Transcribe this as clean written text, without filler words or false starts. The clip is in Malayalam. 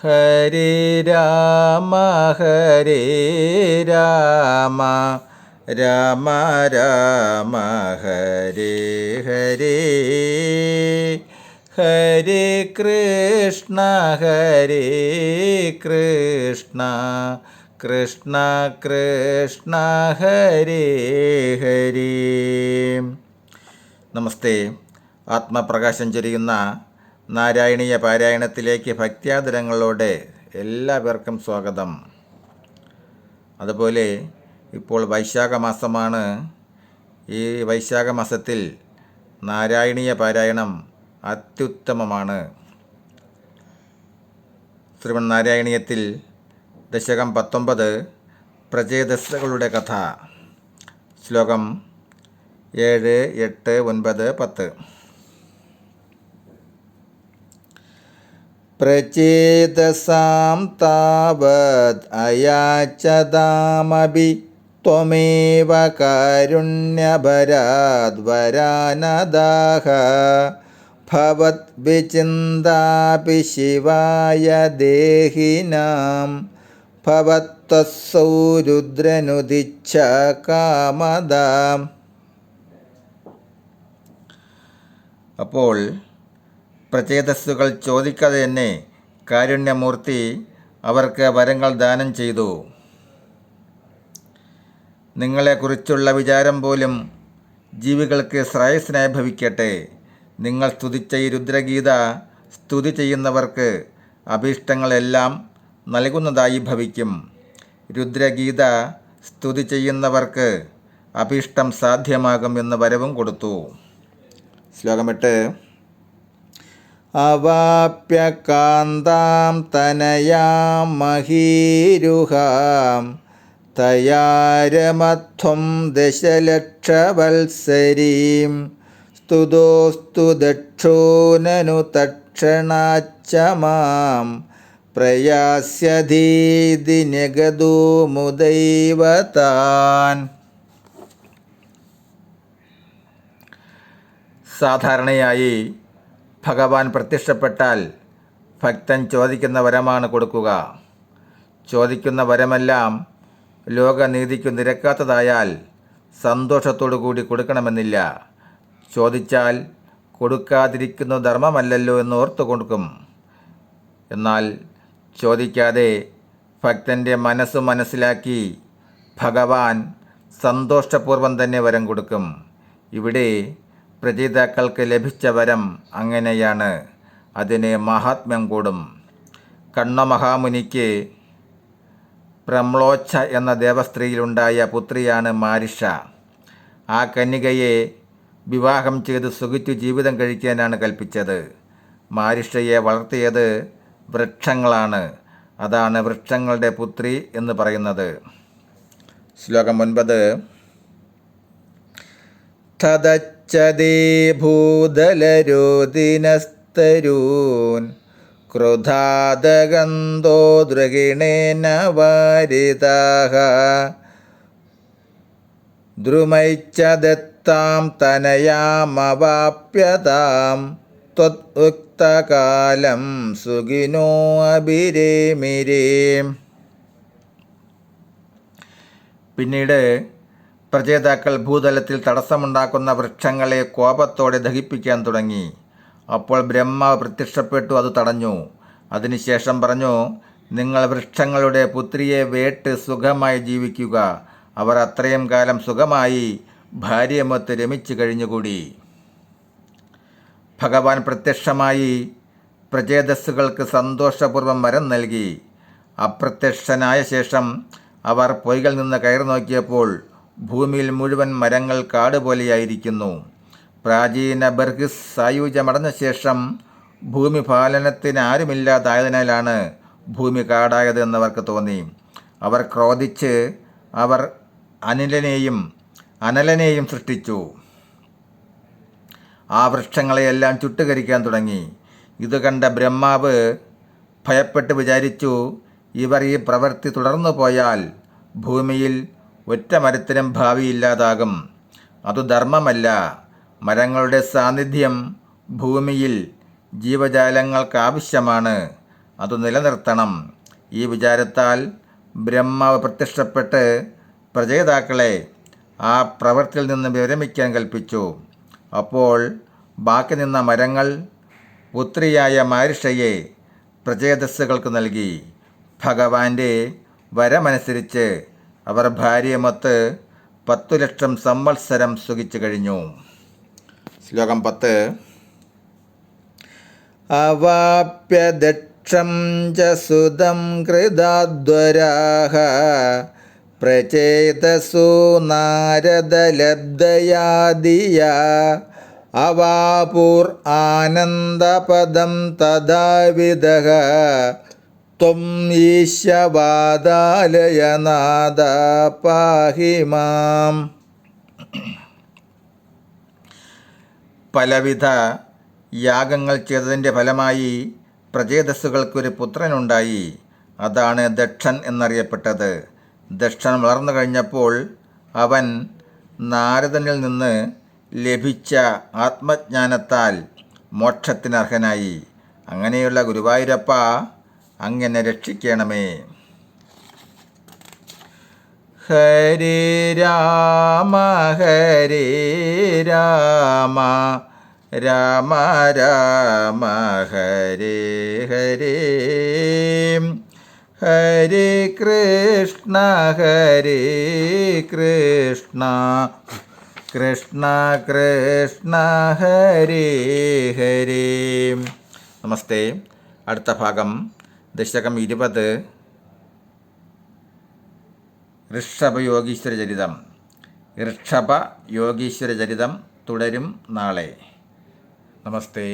ഹരേ രാമ ഹരേ രാമ രാമ രാമ ഹരേ ഹരേ ഹരേ കൃഷ്ണ കൃഷ്ണ കൃഷ്ണ കൃഷ്ണ ഹരേ ഹരേ. നമസ്തേ. ആത്മപ്രകാശം ചൊരിയുന്ന നാരായണീയ പാരായണത്തിലേക്ക് ഭക്ത്യാദരങ്ങളോടെ എല്ലാവർക്കും സ്വാഗതം. അതുപോലെ ഇപ്പോൾ വൈശാഖ മാസമാണ്. ഈ വൈശാഖ മാസത്തിൽ നാരായണീയ പാരായണം അത്യുത്തമമാണ്. ശ്രീമന്നാരായണീയത്തിൽ ദശകം 19 പ്രചേതസ്സുകളുടെ കഥ. ശ്ലോകം 7, 8, 9, 10. പ്രചേതസാം താവത് അയാചതാമഭി ത്വമേവ കാരുണ്യഭരാദ് വരാനദാഹ ഭവത് വിചിന്താപി ശിവായ ദേഹിനാം ഭവത്വസൗ രുദ്രനുദിച്ഛ കാമദാം. അപ്പോൾ പ്രചേതസ്സുകൾ ചോദിക്കാതെ തന്നെ കാരുണ്യമൂർത്തി അവർക്ക് വരങ്ങൾ ദാനം ചെയ്തു. നിങ്ങളെക്കുറിച്ചുള്ള വിചാരം പോലും ജീവികൾക്ക് ശ്രേയസ്സിനായി ഭവിക്കട്ടെ. നിങ്ങൾ സ്തുതിച്ച ഈ രുദ്രഗീത സ്തുതി ചെയ്യുന്നവർക്ക് അഭീഷ്ടങ്ങളെല്ലാം നൽകുന്നതായി ഭവിക്കും. രുദ്രഗീത സ്തുതി ചെയ്യുന്നവർക്ക് അഭീഷ്ടം സാധ്യമാകും എന്ന് വരവും കൊടുത്തു. ശ്ലോകം 8. അവാപ്യ കാന്താം തനയാം മഹീരുഹാം തയാരമധ്വം ദശലക്ഷവത്സരീം സ്തുതോസ്തു ദക്ഷോ നനു തക്ഷണാച്ച മാം പ്രയാസ്യധീതി നിഗതോ മുദൈവ താൻ. സാധാരണയായി ഭഗവാൻ പ്രത്യക്ഷപ്പെട്ടാൽ ഭക്തൻ ചോദിക്കുന്ന വരമാണ് കൊടുക്കുക. ചോദിക്കുന്ന വരമെല്ലാം ലോകനീതിക്കു നിരക്കാത്തതായാൽ സന്തോഷത്തോടു കൂടി കൊടുക്കണമെന്നില്ല. ചോദിച്ചാൽ കൊടുക്കാതിരിക്കുന്നത് ധർമ്മമല്ലല്ലോ എന്ന് ഓർത്തു കൊടുക്കും. എന്നാൽ ചോദിക്കാതെ ഭക്തൻ്റെ മനസ്സ് മനസ്സിലാക്കി ഭഗവാൻ സന്തോഷപൂർവ്വം തന്നെ വരം കൊടുക്കും. ഇവിടെ പ്രചേതാക്കൾക്ക് ലഭിച്ച വരം അങ്ങനെയാണ്. അതിന് മഹാത്മ്യം കൂടും. കണ്ണമഹാമുനിക്ക് പ്രമ്ലോച്ഛ എന്ന ദേവസ്ത്രീയിലുണ്ടായ പുത്രിയാണ് മാരിഷ. ആ കന്യകയെ വിവാഹം ചെയ്ത് സുഖിച്ചു ജീവിതം കഴിക്കാനാണ് കൽപ്പിച്ചത്. മാരിഷയെ വളർത്തിയത് വൃക്ഷങ്ങളാണ്. അതാണ് വൃക്ഷങ്ങളുടെ പുത്രി എന്ന് പറയുന്നത്. ശ്ലോകം 9. തദച്ചദേ ഭൂതലരോദിനസ്തരൂൻ ക്രുധാദഗന്ധോ ദ്രഗിണേന വാരിതാഃ ദ്രുമൈച്ഛദത്താം തനയാമവാപ്യതാം ത്വത് ഉക്തകാലം സുഖിനോ അഭിരേമിരേ. പിന്നീട് പ്രചേതാക്കൾ ഭൂതലത്തിൽ തടസ്സമുണ്ടാക്കുന്ന വൃക്ഷങ്ങളെ കോപത്തോടെ ദഹിപ്പിക്കാൻ തുടങ്ങി. അപ്പോൾ ബ്രഹ്മാവ് പ്രത്യക്ഷപ്പെട്ടു അത് തടഞ്ഞു. അതിനുശേഷം പറഞ്ഞു, നിങ്ങൾ വൃക്ഷങ്ങളുടെ പുത്രിയെ വേട്ട് സുഖമായി ജീവിക്കുക. അവർ അത്രയും കാലം സുഖമായി ഭാര്യമൊത്ത് രമിച്ചു കഴിഞ്ഞുകൂടി. ഭഗവാൻ പ്രത്യക്ഷമായി പ്രചേതസ്സുകൾക്ക് സന്തോഷപൂർവ്വം വരം നൽകി. അപ്രത്യക്ഷനായ ശേഷം അവർ പൊയ്കൾ നിന്ന് കയറി നോക്കിയപ്പോൾ ഭൂമിയിൽ മുഴുവൻ മരങ്ങൾ കാടുപോലെയായിരിക്കുന്നു. പ്രാചീന ബർഹിസ് സായുജ്യമടഞ്ഞ ശേഷം ഭൂമി പാലനത്തിന് ആരുമില്ലാതായതിനാലാണ് ഭൂമി കാടായത് എന്നവർക്ക് തോന്നി. അവർ ക്രോധിച്ച് അവർ അനലനെയും സൃഷ്ടിച്ചു. ആ വൃക്ഷങ്ങളെയെല്ലാം ചുട്ടുകരിക്കാൻ തുടങ്ങി. ഇത് കണ്ട ബ്രഹ്മാവ് ഭയപ്പെട്ട് വിചാരിച്ചു, ഇവർ ഈ പ്രവൃത്തി തുടർന്നു പോയാൽ ഭൂമിയിൽ ഒറ്റ മരത്തിനും ഭാവിയില്ലാതാകും. അതു ധർമ്മമല്ല. മരങ്ങളുടെ സാന്നിധ്യം ഭൂമിയിൽ ജീവജാലങ്ങൾക്ക് ആവശ്യമാണ്. അത് നിലനിർത്തണം. ഈ വിചാരത്താൽ ബ്രഹ്മാവ് പ്രത്യക്ഷപ്പെട്ട് പ്രചേതാക്കളെ ആ പ്രവൃത്തിയിൽ നിന്ന് വിരമിക്കാൻ കൽപ്പിച്ചു. അപ്പോൾ ബാക്കി നിന്ന മരങ്ങൾ പുത്രിയായ മാരിഷയെ പ്രചേതസ്സുകൾക്ക് നൽകി. ഭഗവാന്റെ വരമനുസരിച്ച് അവർ ഭാര്യമൊത്ത് 10,00,000 സംവത്സരം സുഖിച്ചു കഴിഞ്ഞു. ശ്ലോകം 10. അവാപ്യ ദക്ഷം ച സുതം കൃതാദ്വരാഹ പ്രചേതസു നാരദലബ്ധയാദിയാ അവാപുർ ആനന്ദപദം തഥാവിദഃ ത്വം ഈശവാദാലയനാഥ പാഹി മാം. പലവിധ യാഗങ്ങൾ ചെയ്തതിൻ്റെ ഫലമായി പ്രചേതസ്സുകൾക്കൊരു പുത്രനുണ്ടായി. അതാണ് ദക്ഷൻ എന്നറിയപ്പെട്ടത്. ദക്ഷൻ വളർന്നു കഴിഞ്ഞപ്പോൾ അവൻ നാരദനിൽ നിന്ന് ലഭിച്ച ആത്മജ്ഞാനത്താൽ മോക്ഷത്തിനർഹനായി. അങ്ങനെയുള്ള ഗുരുവായൂരപ്പ അങ്ങനെ രക്ഷിക്കണമേ. ഹരേ രാമ ഹരേ രാമ രാമ രാമ ഹരേ ഹരേ ഹരേ കൃഷ്ണ കൃഷ്ണ കൃഷ്ണ ഹരേ ഹരേ. നമസ്തേ. അടുത്ത ഭാഗം ദശകം 20 ഋഷഭയോഗീശ്വരചരിതം. ഋഷഭയോഗീശ്വരചരിതം തുടരും നാളെ. നമസ്തേ.